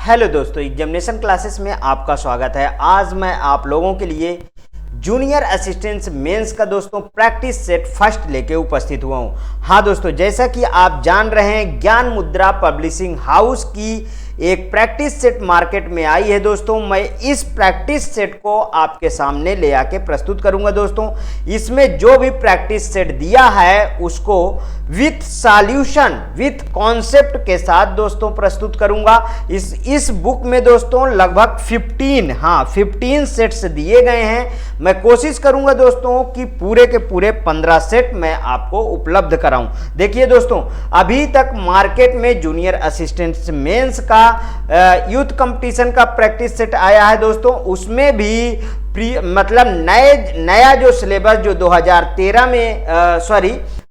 Hello दोस्तों, examination classes में आपका स्वागत है। आज मैं आप लोगों के लिए जूनियर असिस्टेंट मेंस का दोस्तों प्रैक्टिस सेट फर्स्ट लेके उपस्थित हुआ हूं। हाँ दोस्तों, जैसा कि आप जान रहे हैं, ज्ञान मुद्रा पब्लिशिंग हाउस की एक प्रैक्टिस सेट मार्केट में आई है दोस्तों। मैं इस प्रैक्टिस सेट को आपके सामने ले आके प्रस्तुत करूंगा दोस्तों। इसमें जो भी प्रैक्टिस सेट दिया है उसको विथ सॉल्यूशन विथ कॉन्सेप्ट के साथ दोस्तों प्रस्तुत करूंगा। इस बुक में दोस्तों लगभग 15 सेट्स दिए गए हैं। मैं कोशिश करूंगा दोस्तों कि पूरे के पूरे 15 सेट मैं आपको उपलब्ध कराऊं। देखिए दोस्तों, अभी तक मार्केट में जूनियर असिस्टेंट मेंस का यूथ कंपटीशन का प्रैक्टिस सेट आया है दोस्तों। उसमें भी मतलब नया जो सिलेबस जो 2013 में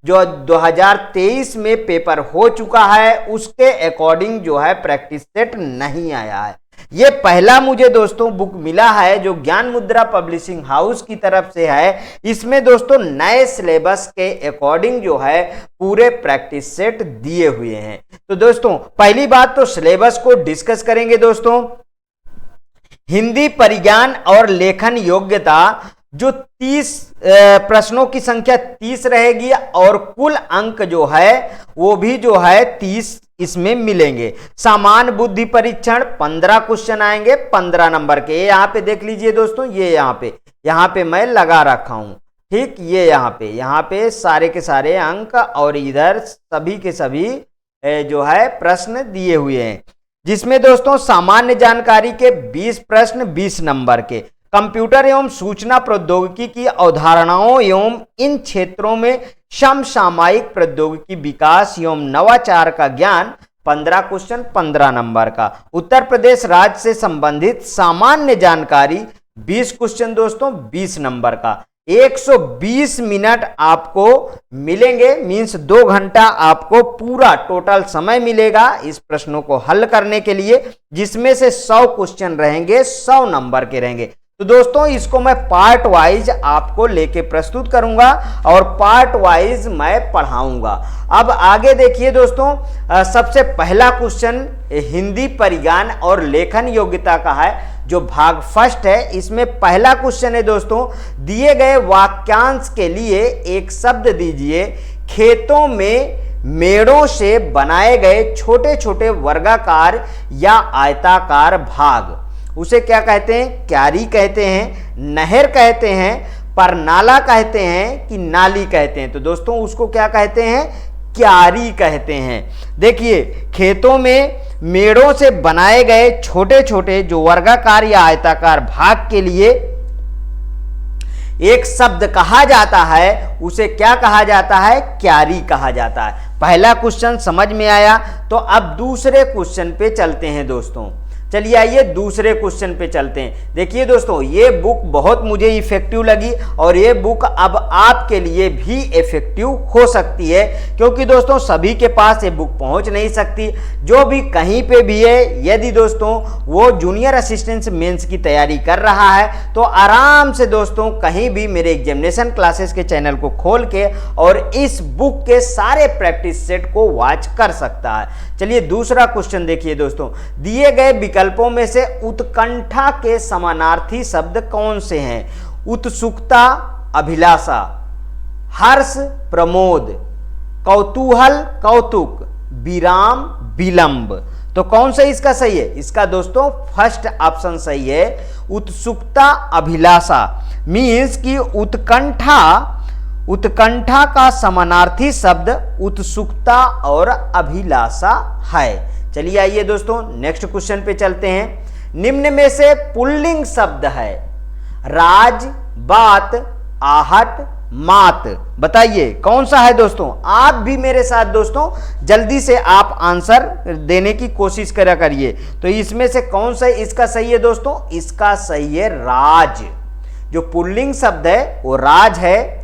जो 2023 में पेपर हो चुका है उसके अकॉर्डिंग जो है प्रैक्टिस सेट नहीं आया है। ये पहला मुझे दोस्तों बुक मिला है जो ज्ञान मुद्रा पब्लिशिंग हाउस की तरफ से है। इसमें दोस्तों नए सिलेबस के अकॉर्डिंग जो है पूरे प्रैक्टिस सेट दिए हुए हैं। तो दोस्तों पहली बात तो सिलेबस को डिस्कस करेंगे दोस्तों। हिंदी परिज्ञान और लेखन योग्यता जो 30 प्रश्नों की संख्या 30 रहेगी और कुल अंक जो है वो भी जो है 30 इसमें मिलेंगे। सामान्य बुद्धि परीक्षण 15 क्वेश्चन आएंगे 15 नंबर के। यहाँ पे देख लीजिए दोस्तों, ये यहाँ पे मैं लगा रखा हूं, ठीक। ये यहाँ पे सारे के सारे अंक और इधर सभी के सभी जो है प्रश्न दिए हुए हैं, जिसमें दोस्तों सामान्य जानकारी के 20 प्रश्न 20 नंबर के, कंप्यूटर एवं सूचना प्रौद्योगिकी की अवधारणाओं एवं इन क्षेत्रों में समसामयिक प्रौद्योगिकी विकास एवं नवाचार का ज्ञान 15 क्वेश्चन 15 नंबर का। उत्तर प्रदेश राज्य से संबंधित सामान्य जानकारी 20 क्वेश्चन दोस्तों 20 नंबर का। 120 मिनट आपको मिलेंगे, मींस 2 घंटा आपको पूरा टोटल समय मिलेगा इस प्रश्नों को हल करने के लिए, जिसमें से 100 क्वेश्चन रहेंगे 100 नंबर के रहेंगे। तो दोस्तों इसको मैं पार्ट वाइज आपको लेके प्रस्तुत करूंगा और पार्ट वाइज मैं पढ़ाऊंगा। अब आगे देखिए दोस्तों, सबसे पहला क्वेश्चन हिंदी परिज्ञान और लेखन योग्यता का है जो भाग फर्स्ट है। इसमें पहला क्वेश्चन है दोस्तों, दिए गए वाक्यांश के लिए एक शब्द दीजिए। खेतों में मेड़ों से बनाए गए छोटे छोटे वर्गाकार या आयताकार भाग, उसे क्या कहते हैं? क्यारी कहते हैं, नहर कहते हैं, परनाला कहते हैं कि नाली कहते हैं? तो दोस्तों उसको क्या कहते हैं? क्यारी कहते हैं। देखिए, खेतों में मेड़ों से बनाए गए छोटे छोटे जो वर्गाकार या आयताकार भाग के लिए एक शब्द कहा जाता है, उसे क्या कहा जाता है? क्यारी कहा जाता है। पहला क्वेश्चन समझ में आया। तो अब दूसरे क्वेश्चन पे चलते हैं दोस्तों। चलिए आइए दूसरे क्वेश्चन पे चलते हैं। देखिए दोस्तों, ये बुक बहुत मुझे इफेक्टिव लगी और ये बुक अब आपके लिए भी इफेक्टिव हो सकती है, क्योंकि दोस्तों सभी के पास ये बुक पहुंच नहीं सकती। जो भी कहीं पे भी है, यदि दोस्तों वो जूनियर असिस्टेंट मेंस की तैयारी कर रहा है तो आराम से दोस्तों कहीं भी मेरे एग्जामिनेशन क्लासेस के चैनल को खोल के और इस बुक के सारे प्रैक्टिस सेट को वॉच कर सकता है। चलिए दूसरा क्वेश्चन देखिए दोस्तों, दिए गए विकल्पों में से उत्कंठा के समानार्थी शब्द कौन से हैं? उत्सुकता अभिलाषा, हर्ष प्रमोद, कौतूहल कौतुक, विराम विलंब। तो कौन सा इसका सही है? इसका दोस्तों फर्स्ट ऑप्शन सही है, उत्सुकता अभिलाषा। मीन्स कि उत्कंठा का समानार्थी शब्द उत्सुकता और अभिलाषा है। चलिए आइए दोस्तों नेक्स्ट क्वेश्चन पे चलते हैं। निम्न में से पुल्लिंग शब्द है राज, बात, आहट, मात। बताइए कौन सा है दोस्तों? आप भी मेरे साथ दोस्तों जल्दी से आप आंसर देने की कोशिश करा करिए। तो इसमें से कौन सा इसका सही है दोस्तों? इसका सही है राज। जो पुल्लिंग शब्द है वो राज है।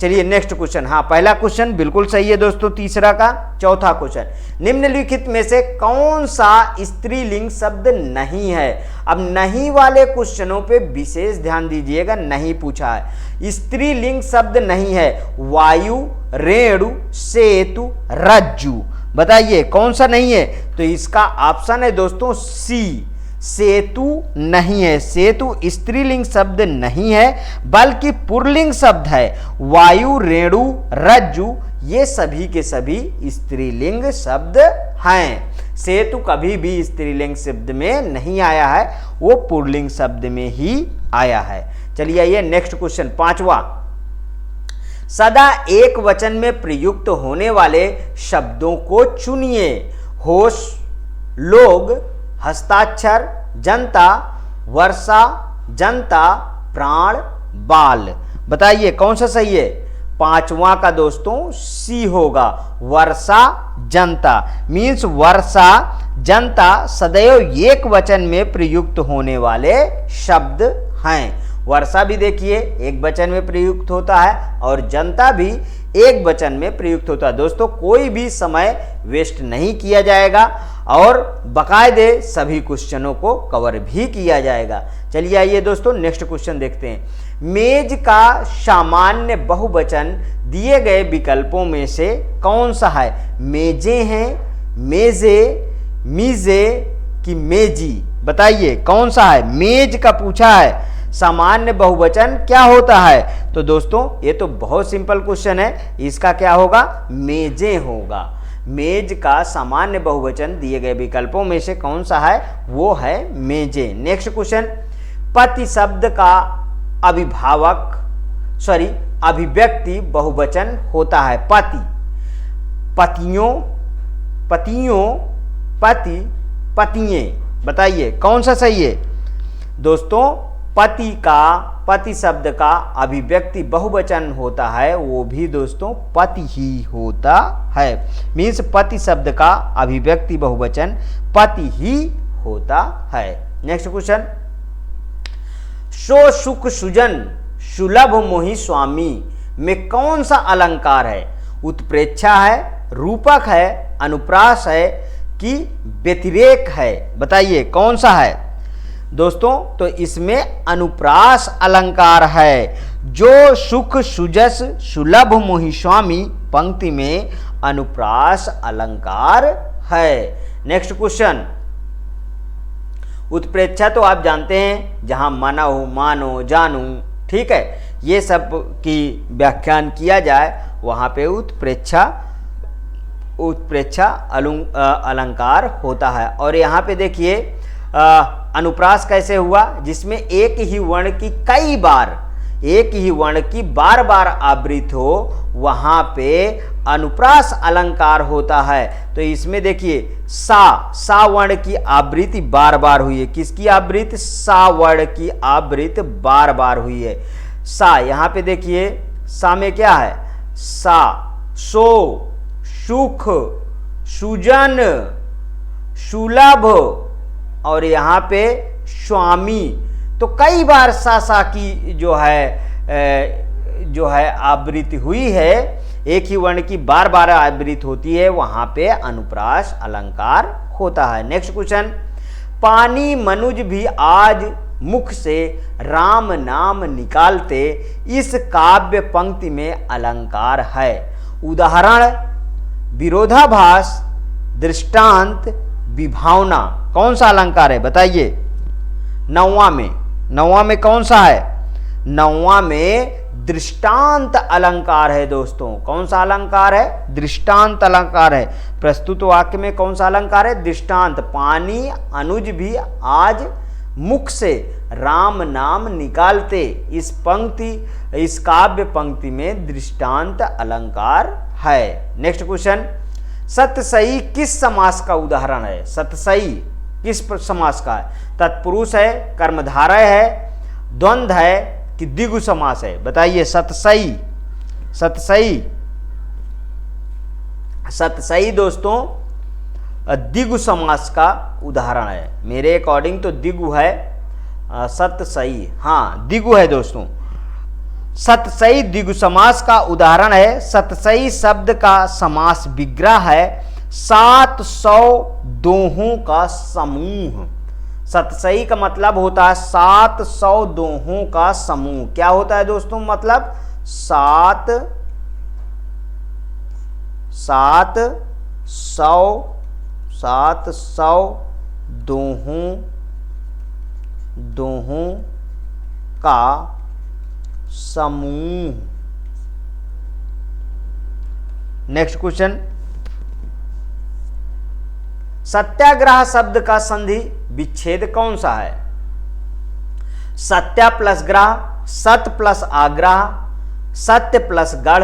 चलिए नेक्स्ट क्वेश्चन। हाँ, पहला क्वेश्चन बिल्कुल सही है दोस्तों। तीसरा का चौथा क्वेश्चन, निम्नलिखित में से कौन सा स्त्रीलिंग शब्द नहीं है? अब नहीं वाले क्वेश्चनों पे विशेष ध्यान दीजिएगा, नहीं पूछा है। स्त्रीलिंग शब्द नहीं है वायु, रेणु, सेतु, रज्जु। बताइए कौन सा नहीं है? तो इसका ऑप्शन है दोस्तों सी, सेतु नहीं है। सेतु स्त्रीलिंग शब्द नहीं है बल्कि पुल्लिंग शब्द है। वायु, रेणु, रज्जु ये सभी के सभी स्त्रीलिंग शब्द हैं। सेतु कभी भी स्त्रीलिंग शब्द में नहीं आया है, वो पुल्लिंग शब्द में ही आया है। चलिए आइए नेक्स्ट क्वेश्चन, पांचवा। सदा एक वचन में प्रयुक्त होने वाले शब्दों को चुनिए। होश, लोग, हस्ताक्षर, जनता, वर्षा, जनता, प्राण, बाल। बताइए कौन सा सही है? पांचवा का दोस्तों सी होगा, वर्षा, जनता। मीन्स वर्षा, जनता सदैव एक वचन में प्रयुक्त होने वाले शब्द हैं। वर्षा भी देखिए एक वचन में प्रयुक्त होता है और जनता भी एक वचन में प्रयुक्त होता है। दोस्तों कोई भी समय वेस्ट नहीं किया जाएगा और बाकायदे सभी क्वेश्चनों को कवर भी किया जाएगा। चलिए आइए दोस्तों नेक्स्ट क्वेश्चन देखते हैं। मेज का सामान्य बहुवचन दिए गए विकल्पों में से कौन सा है? मेजे हैं, मेजे, मीजे कि मेजी? बताइए कौन सा है? मेज का पूछा है, सामान्य बहुवचन क्या होता है? तो दोस्तों ये तो बहुत सिंपल क्वेश्चन है, इसका क्या होगा? मेजे होगा। मेज का सामान्य बहुवचन दिए गए विकल्पों में से कौन सा है? वो है मेजे। नेक्स्ट क्वेश्चन, पति शब्द का अभिव्यक्ति बहुवचन होता है। पति, पतियों, पतियों, पति, पतिये। बताइए कौन सा सही है? दोस्तों पति शब्द का अभिव्यक्ति बहुवचन होता है, वो भी दोस्तों पति ही होता है। मीन्स पति शब्द का अभिव्यक्ति बहुवचन पति ही होता है। नेक्स्ट क्वेश्चन, सो सुख सुजन सुलभ मोहि स्वामी में कौन सा अलंकार है? उत्प्रेक्षा है, रूपक है, अनुप्रास है कि व्यतिरेक है? बताइए कौन सा है? दोस्तों तो इसमें अनुप्रास अलंकार है। जो सुख सुजस सुलभ मोहि स्वामी पंक्ति में अनुप्रास अलंकार है। नेक्स्ट क्वेश्चन, उत्प्रेक्षा तो आप जानते हैं, जहां मानो, मानो, जानू, ठीक है, ये सब की व्याख्यान किया जाए वहां पे उत्प्रेक्षा अलंकार होता है। और यहाँ पे देखिए अनुप्रास कैसे हुआ? जिसमें एक ही वर्ण की कई बार, एक ही वर्ण की बार बार आवृत्ति हो, वहां पे अनुप्रास अलंकार होता है। तो इसमें देखिए सा वर्ण की आवृत्ति बार बार हुई है। किसकी आवृत्ति? सा वर्ण की आवृत्ति बार बार हुई है। सा, यहां पे देखिए सा में क्या है? सा, सो, सुख, सुजन, सुलभ और यहाँ पे स्वामी। तो कई बार सा की जो है आवृत्ति हुई है, एक ही वर्ण की बार बार आवृत्ति होती है, वहां पे अनुप्रास अलंकार होता है। नेक्स्ट क्वेश्चन, पानी मनुज भी आज मुख से राम नाम निकालते इस काव्य पंक्ति में अलंकार है। उदाहरण, विरोधाभास, दृष्टांत, विभावना। कौन सा अलंकार है? बताइए। नौवां में कौन सा है? नौवां में दृष्टांत अलंकार है दोस्तों। कौन सा अलंकार है? दृष्टांत अलंकार है। प्रस्तुत वाक्य में कौन सा अलंकार है? दृष्टांत। पानी अनुज भी आज मुख से राम नाम निकालते, इस काव्य पंक्ति में दृष्टांत अलंकार है। नेक्स्ट क्वेश्चन, सतसई किस समास का उदाहरण है? सतसई किस समास का है? तत्पुरुष है, कर्मधारय है, द्वंद्व है कि द्विगु समास है? बताइए। सतसई दोस्तों द्विगु समास का उदाहरण है। मेरे अकॉर्डिंग तो द्विगु है सतसई, हाँ द्विगु है दोस्तों। सतसई द्विगु समास का उदाहरण है। सतसई शब्द का समास विग्रह है 700 दोहों का समूह। सतसई का मतलब होता है 700 दोहों का समूह। क्या होता है दोस्तों? मतलब 700 700 दोहों का समूह। नेक्स्ट क्वेश्चन, सत्याग्रह शब्द का संधि विच्छेद कौन सा है? सत्या प्लस ग्रह, सत्य प्लस आग्रह, सत्य प्लस गढ़,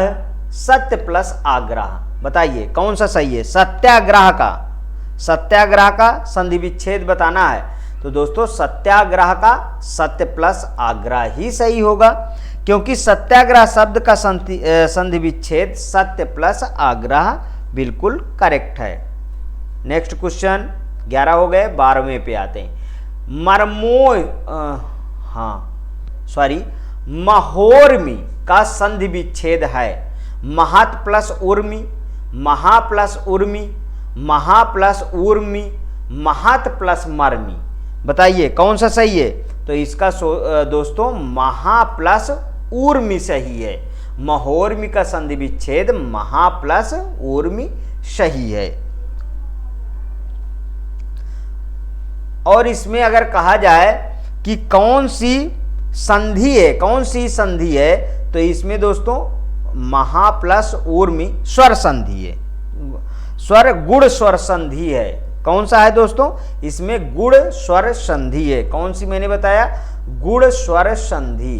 सत्य प्लस आग्रह। बताइए कौन सा सही है? सत्याग्रह का संधि विच्छेद बताना है तो दोस्तों सत्याग्रह का सत्य प्लस आग्रह ही सही होगा, क्योंकि सत्याग्रह शब्द का संधि विच्छेद सत्य प्लस आग्रह बिल्कुल करेक्ट है। नेक्स्ट क्वेश्चन, 11 हो गए, 12वें पे आते हैं। महोर्मी का संधि विच्छेद है महत प्लस उर्मी, महा प्लस उर्मी, महा प्लस उर्मी, महत प्लस मर्मी। बताइए कौन सा सही है? तो इसका दोस्तों महा प्लस उर्मी सही है। महोर्मी का संधि विच्छेद महा प्लस उर्मी सही है। और इसमें अगर कहा जाए कि कौन सी संधि है तो इसमें दोस्तों महा प्लस उर्मी स्वर संधि है, गुण स्वर संधि है। कौन सा है दोस्तों? इसमें गुण स्वर संधि है। कौन सी मैंने बताया? गुण स्वर संधि,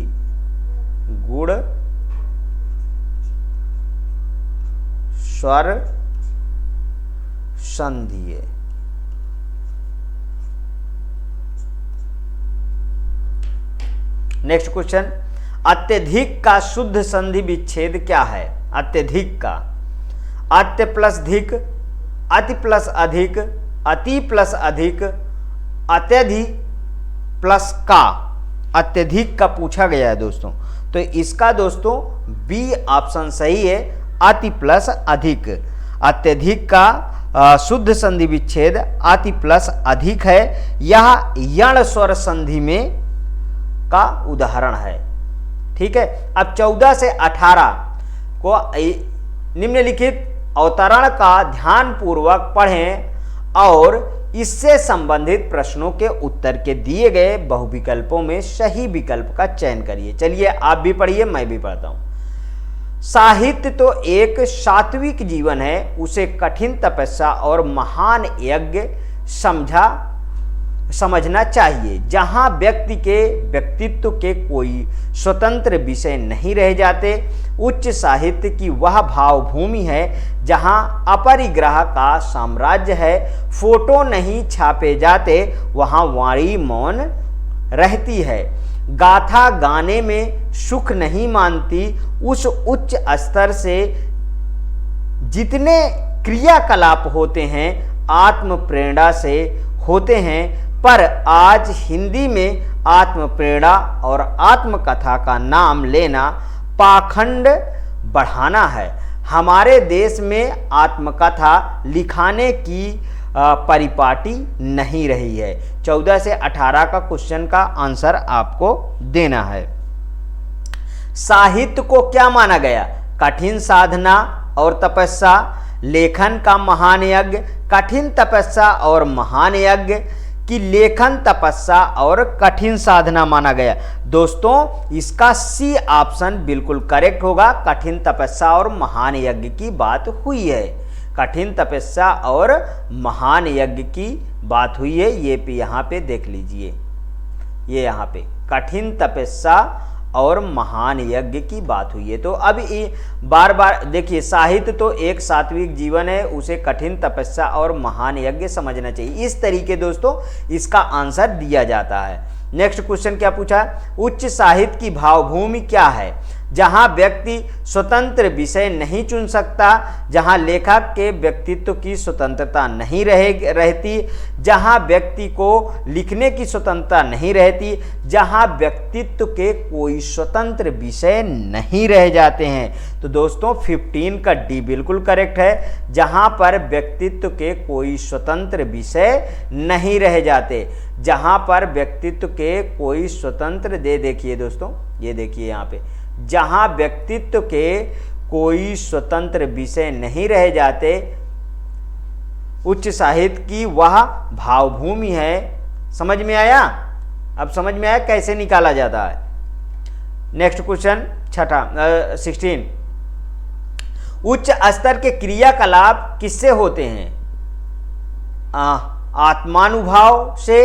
गुण स्वर संधि है। नेक्स्ट क्वेश्चन, अत्यधिक का शुद्ध संधि विच्छेद क्या है? अत्यधिक का, अत्य प्लस धिक, अति प्लस अधिक, अति प्लस अधिक, अत्यधिक प्लस का। अत्यधिक का पूछा गया है दोस्तों, तो इसका दोस्तों बी ऑप्शन सही है, अति प्लस अधिक। अत्यधिक का शुद्ध संधि विच्छेद अति प्लस अधिक है। यह यण स्वर संधि में का उदाहरण है। ठीक है, अब 14 से 18 को निम्नलिखित अवतरण का ध्यान पूर्वक पढ़ें और इससे संबंधित प्रश्नों के उत्तर के दिए गए बहुविकल्पों में सही विकल्प का चयन करिए। चलिए आप भी पढ़िए, मैं भी पढ़ता हूं। साहित्य तो एक सात्विक जीवन है, उसे कठिन तपस्या और महान यज्ञ समझना चाहिए, जहां व्यक्ति के व्यक्तित्व के कोई स्वतंत्र विषय नहीं रह जाते। उच्च साहित्य की वह भावभूमि है जहां अपरिग्रह का साम्राज्य है। फोटो नहीं छापे जाते, वहां वाणी मौन रहती है। गाथा गाने में सुख नहीं मानती, उस उच्च स्तर से जितने क्रियाकलाप होते हैं आत्म प्रेरणा से होते हैं। पर आज हिंदी में आत्म प्रेरणा और आत्मकथा का नाम लेना पाखंड बढ़ाना है। हमारे देश में आत्मकथा लिखाने की परिपाटी नहीं रही है। 14 से 18 का क्वेश्चन का आंसर आपको देना है। साहित्य को क्या माना गया? कठिन साधना और तपस्या, लेखन का महान यज्ञ, कठिन तपस्या और महान यज्ञ कि लेखन तपस्या और कठिन साधना माना गया। दोस्तों इसका सी ऑप्शन बिल्कुल करेक्ट होगा। कठिन तपस्या और महान यज्ञ की बात हुई है। कठिन तपस्या और महान यज्ञ की बात हुई है। ये भी यहाँ पे देख लीजिए, ये यहाँ पे कठिन तपस्या और महान यज्ञ की बात हुई है। तो अब बार बार देखिए, साहित्य तो एक सात्विक जीवन है, उसे कठिन तपस्या और महान यज्ञ समझना चाहिए। इस तरीके दोस्तों इसका आंसर दिया जाता है। नेक्स्ट क्वेश्चन क्या पूछा? उच्च साहित्य की भावभूमि क्या है? जहां व्यक्ति स्वतंत्र विषय नहीं चुन सकता, जहां लेखक के व्यक्तित्व की स्वतंत्रता नहीं रहती, जहां व्यक्ति को लिखने की स्वतंत्रता नहीं रहती, जहां व्यक्तित्व के कोई स्वतंत्र विषय नहीं रह जाते हैं। तो दोस्तों 15 का डी बिल्कुल करेक्ट है, जहां पर व्यक्तित्व के कोई स्वतंत्र विषय नहीं रह जाते। जहां पर व्यक्तित्व के कोई स्वतंत्र देखिए दोस्तों, ये देखिए यहाँ पे, जहां व्यक्तित्व के कोई स्वतंत्र विषय नहीं रह जाते, उच्च साहित्य की वह भावभूमि है। समझ में आया? अब समझ में आया कैसे निकाला जाता है। नेक्स्ट क्वेश्चन छठा 16, उच्च स्तर के क्रियाकलाप किससे होते हैं? आत्मानुभाव से,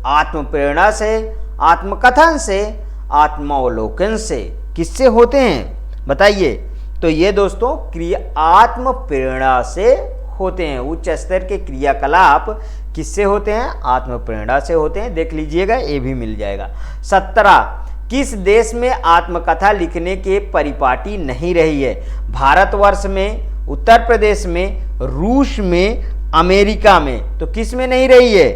आत्मप्रेरणा से, आत्मकथन से, आत्मावलोकन से। किससे होते हैं बताइए? तो ये दोस्तों क्रिया आत्म प्रेरणा से होते हैं। उच्च स्तर के क्रियाकलाप किससे होते हैं? आत्म प्रेरणा से होते हैं। देख लीजिएगा, ये भी मिल जाएगा। 17, किस देश में आत्मकथा लिखने के परिपाटी नहीं रही है? भारतवर्ष में, उत्तर प्रदेश में, रूस में, अमेरिका में। तो किस में नहीं रही है?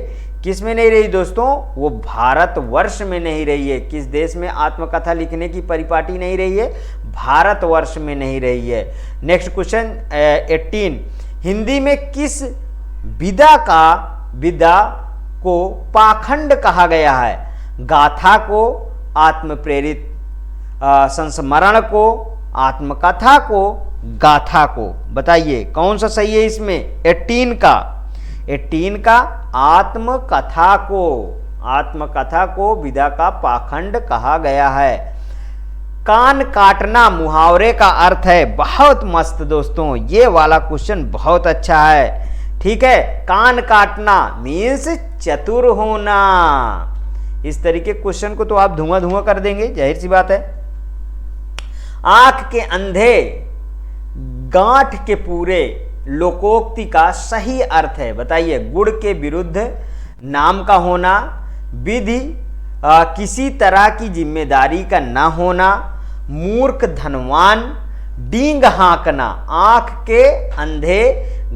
किस में नहीं रही दोस्तों? वो भारतवर्ष में नहीं रही है। किस देश में आत्मकथा लिखने की परिपाटी नहीं रही है? भारतवर्ष में नहीं रही है। नेक्स्ट क्वेश्चन 18, हिंदी में किस विधा को पाखंड कहा गया है? गाथा को, आत्मप्रेरित संस्मरण को, आत्मकथा को, गाथा को। बताइए कौन सा सही है इसमें? 18 का आत्मकथा को विधा का पाखंड कहा गया है। कान काटना मुहावरे का अर्थ है। बहुत मस्त दोस्तों, ये वाला क्वेश्चन बहुत अच्छा है। ठीक है, कान काटना मीन्स चतुर होना। इस तरीके क्वेश्चन को तो आप धुआं धुआं कर देंगे, जाहिर सी बात है। आंख के अंधे गांठ के पूरे लोकोक्ति का सही अर्थ है। बताइए। गुण के विरुद्ध नाम का होना, विधि किसी तरह की जिम्मेदारी का न होना, मूर्ख धनवान, डींग हाँकना। आंख के अंधे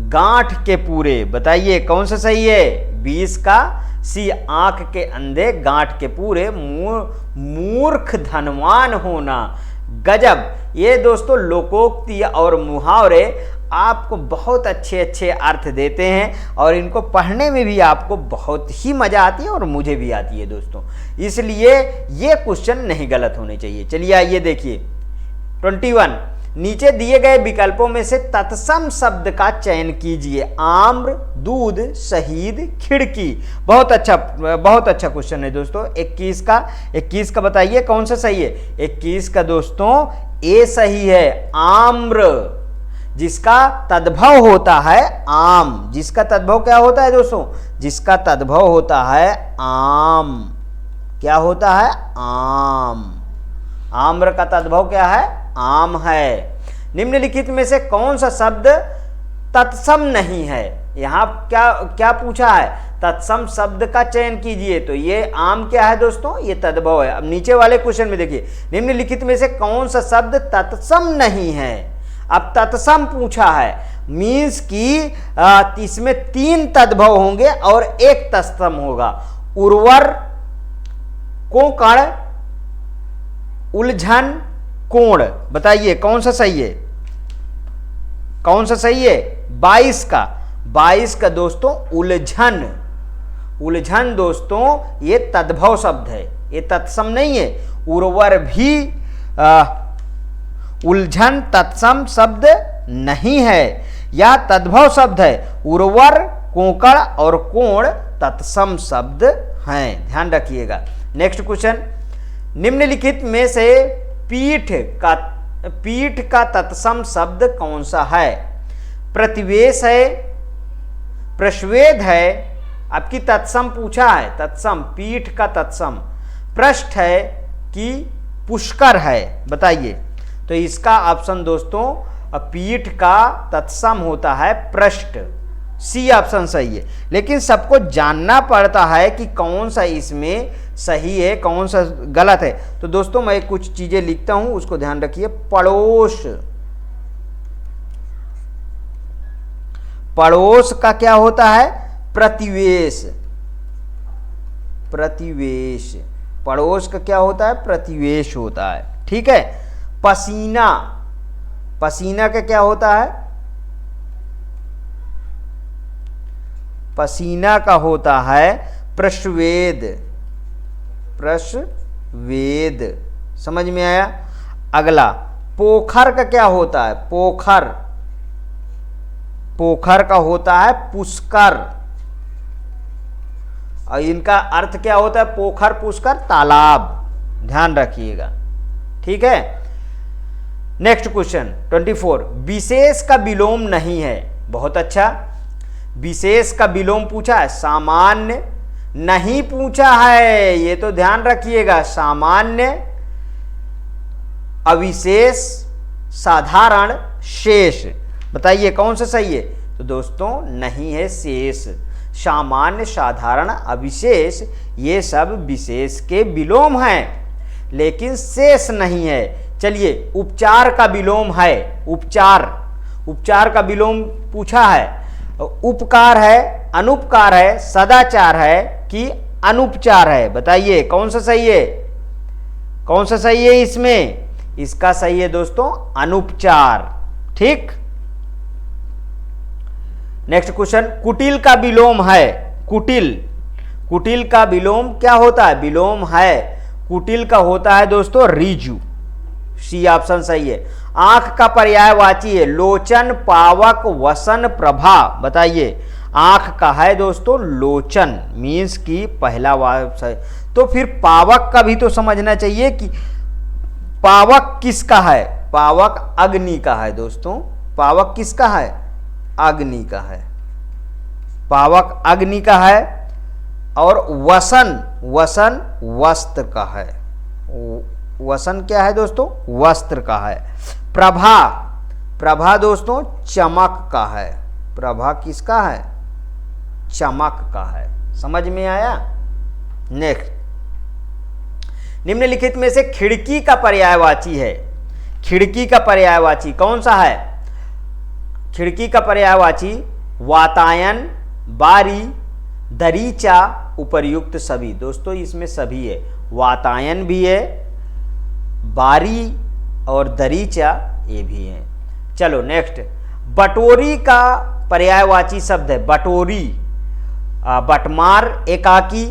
गांठ के पूरे। बताइए कौन सा सही है? 20 का सी, आंख के अंधे गांठ के पूरे, मूर्ख धनवान होना। गजब। ये दोस्तों लोकोक्ति और मुहावरे आपको बहुत अच्छे अच्छे अर्थ देते हैं और इनको पढ़ने में भी आपको बहुत ही मजा आती है और मुझे भी आती है दोस्तों। इसलिए ये क्वेश्चन नहीं गलत होने चाहिए। चलिए आइए देखिए 21, नीचे दिए गए विकल्पों में से तत्सम शब्द का चयन कीजिए। आम्र, दूध, शहीद, खिड़की। बहुत अच्छा क्वेश्चन है दोस्तों। 21 का बताइए कौन सा सही है? 21 का दोस्तों ए सही है। आम्र, जिसका तद्भव होता है आम। जिसका तद्भव क्या होता है दोस्तों? जिसका तद्भव होता है आम। क्या होता है? आम। आम्र का तद्भव क्या है? आम है। निम्नलिखित में से कौन सा शब्द तत्सम नहीं है? यहां क्या पूछा है? तत्सम शब्द का चयन कीजिए। तो ये आम क्या है दोस्तों? ये तद्भव है। अब नीचे वाले क्वेश्चन में देखिए, निम्नलिखित में से कौन सा शब्द तत्सम नहीं है? अब तत्सम पूछा है, मीन्स की इसमें 3 तद्भव होंगे और 1 तत्सम होगा। उर्वर, कोकण, उलझन, कोण। बताइए कौन सा सही है? कौन सा सही है? 22 का दोस्तों उलझन। उलझन दोस्तों ये तद्भव शब्द है, ये तत्सम नहीं है। उर्वर भी उलझन तत्सम शब्द नहीं है, यह तद्भव शब्द है। उर्वर, कोकण और कोण तत्सम शब्द हैं, ध्यान रखिएगा। नेक्स्ट क्वेश्चन, निम्नलिखित में से पीठ का तत्सम शब्द कौन सा है? प्रतिवेश है, प्रश्वेद है। आपकी तत्सम पूछा है, तत्सम पीठ का तत्सम पृष्ठ है कि पुष्कर है? बताइए। तो इसका ऑप्शन दोस्तों पीठ का तत्सम होता है पृष्ठ। सी ऑप्शन सही है, लेकिन सबको जानना पड़ता है कि कौन सा इसमें सही है, कौन सा गलत है। तो दोस्तों मैं कुछ चीजें लिखता हूं, उसको ध्यान रखिए। पड़ोस, पड़ोस का क्या होता है? प्रतिवेश। प्रतिवेश, पड़ोस का क्या होता है? प्रतिवेश होता है। ठीक है। पसीना, पसीना का क्या होता है? पसीना का होता है प्रश्वेद। प्रश्वेद, समझ में आया? अगला, पोखर का क्या होता है? पोखर, पोखर का होता है पुष्कर, और इनका अर्थ क्या होता है? पोखर पुष्कर तालाब, ध्यान रखिएगा, ठीक है। नेक्स्ट क्वेश्चन 24, विशेष का विलोम नहीं है। बहुत अच्छा, विशेष का विलोम पूछा है, सामान्य नहीं पूछा है, ये तो ध्यान रखिएगा। सामान्य, अविशेष, साधारण, शेष, बताइए कौन सा सही है? तो दोस्तों नहीं है शेष। सामान्य, साधारण, अविशेष ये सब विशेष के विलोम हैं, लेकिन शेष नहीं है। चलिए, उपचार का विलोम है। उपचार का विलोम पूछा है। उपकार है, अनुपकार है, सदाचार है कि अनुपचार है? बताइए कौन सा सही है? कौन सा सही है इसमें? इसका सही है दोस्तों अनुपचार, ठीक। नेक्स्ट क्वेश्चन, कुटिल का विलोम है। कुटिल का विलोम क्या होता है? विलोम है, कुटिल का होता है दोस्तों रिजु। सी ऑप्शन सही है। आंख का पर्यायवाची है, लोचन, पावक, वसन, प्रभा। बताइए, आंख का है दोस्तों लोचन, मीन्स की पहला वाक्य। तो फिर पावक का भी तो समझना चाहिए कि पावक किसका है? पावक अग्नि का है दोस्तों। पावक किसका है? अग्नि का है। पावक अग्नि का है। और वसन वस्त्र का है। वसन क्या है दोस्तों? वस्त्र का है। प्रभा दोस्तों चमक का है। प्रभा किसका है? चमक का है। समझ में आया? नेक्स्ट, निम्नलिखित में से खिड़की का पर्यायवाची है। खिड़की का पर्यायवाची कौन सा है? खिड़की का पर्यायवाची वातायन, बारी, दरीचा, उपर्युक्त सभी। दोस्तों इसमें सभी है, वातायन भी है, बारी और दरीचा ये भी है। चलो नेक्स्ट, बटोरी का पर्यायवाची शब्द है। बटोरी, बटमार एकाकी,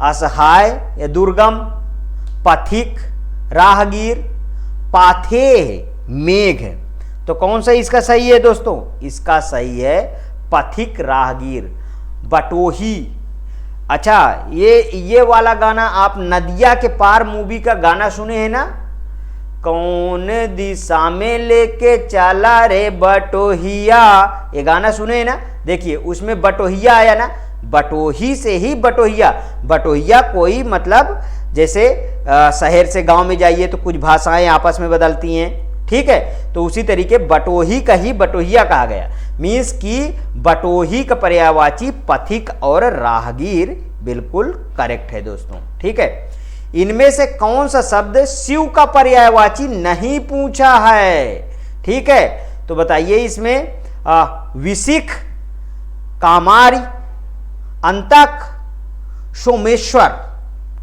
असहाय या दुर्गम, पथिक, राहगीर, पाथेय मेघ। तो कौन सा इसका सही है दोस्तों? इसका सही है पथिक, राहगीर, बटोही। अच्छा, ये वाला गाना आप नदिया के पार मूवी का गाना सुने हैं ना? कौन दिशा में लेके चला रे बटोहिया, ये गाना सुने हैं ना? देखिए उसमें बटोहिया आया ना, बटोही से ही बटोहिया। बटोहिया कोई मतलब जैसे शहर से गांव में जाइए तो कुछ भाषाएं आपस में बदलती हैं, ठीक है? तो उसी तरीके बटोही का ही बटोहिया कहा गया। मीन्स कि बटोही का पर्यायवाची पथिक और राहगीर बिल्कुल करेक्ट है दोस्तों, ठीक है। इनमें से कौन सा शब्द शिव का पर्यायवाची नहीं पूछा है? ठीक है, तो बताइए इसमें विशिख, कामारी, अंतक, सोमेश्वर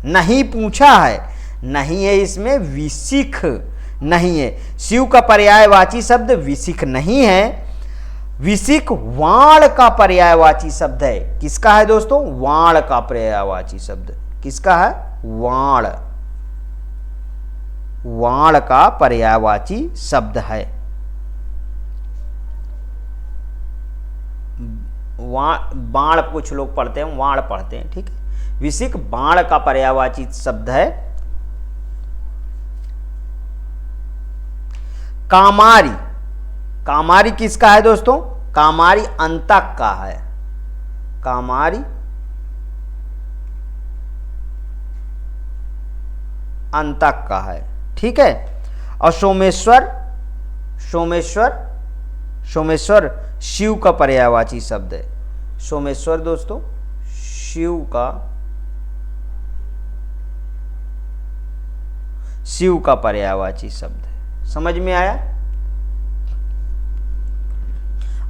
नहीं पूछा है। नहीं है इसमें, विशिख नहीं है। शिव का पर्यायवाची शब्द विशिख नहीं है। विशिख वाण का पर्यायवाची शब्द है। किसका है दोस्तों? वाण का पर्यायवाची शब्द किसका है? वाण। वाण का पर्यायवाची शब्द है। बाण कुछ लोग पढ़ते हैं, वाण पढ़ते हैं, ठीक है। विशिख बाण का पर्यायवाची शब्द है। कामारी, कामारी किसका है दोस्तों? कामारी अंतक का है। कामारी अंतक का है, ठीक है। और सोमेश्वर, सोमेश्वर, सोमेश्वर शिव का पर्यायवाची शब्द है। सोमेश्वर दोस्तों शिव का पर्यायवाची शब्द है। समझ में आया?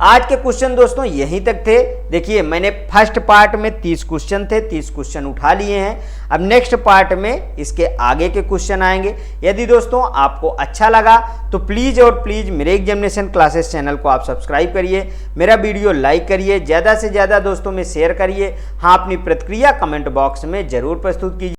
आज के क्वेश्चन दोस्तों यहीं तक थे। देखिए मैंने फर्स्ट पार्ट में 30 क्वेश्चन थे, 30 क्वेश्चन उठा लिए हैं। अब नेक्स्ट पार्ट में इसके आगे के क्वेश्चन आएंगे। यदि दोस्तों आपको अच्छा लगा तो प्लीज़ और प्लीज़ मेरे एग्जामिनेशन क्लासेस चैनल को आप सब्सक्राइब करिए, मेरा वीडियो लाइक करिए, ज़्यादा से ज़्यादा दोस्तों में शेयर करिए। हाँ, अपनी प्रतिक्रिया कमेंट बॉक्स में ज़रूर प्रस्तुत कीजिए।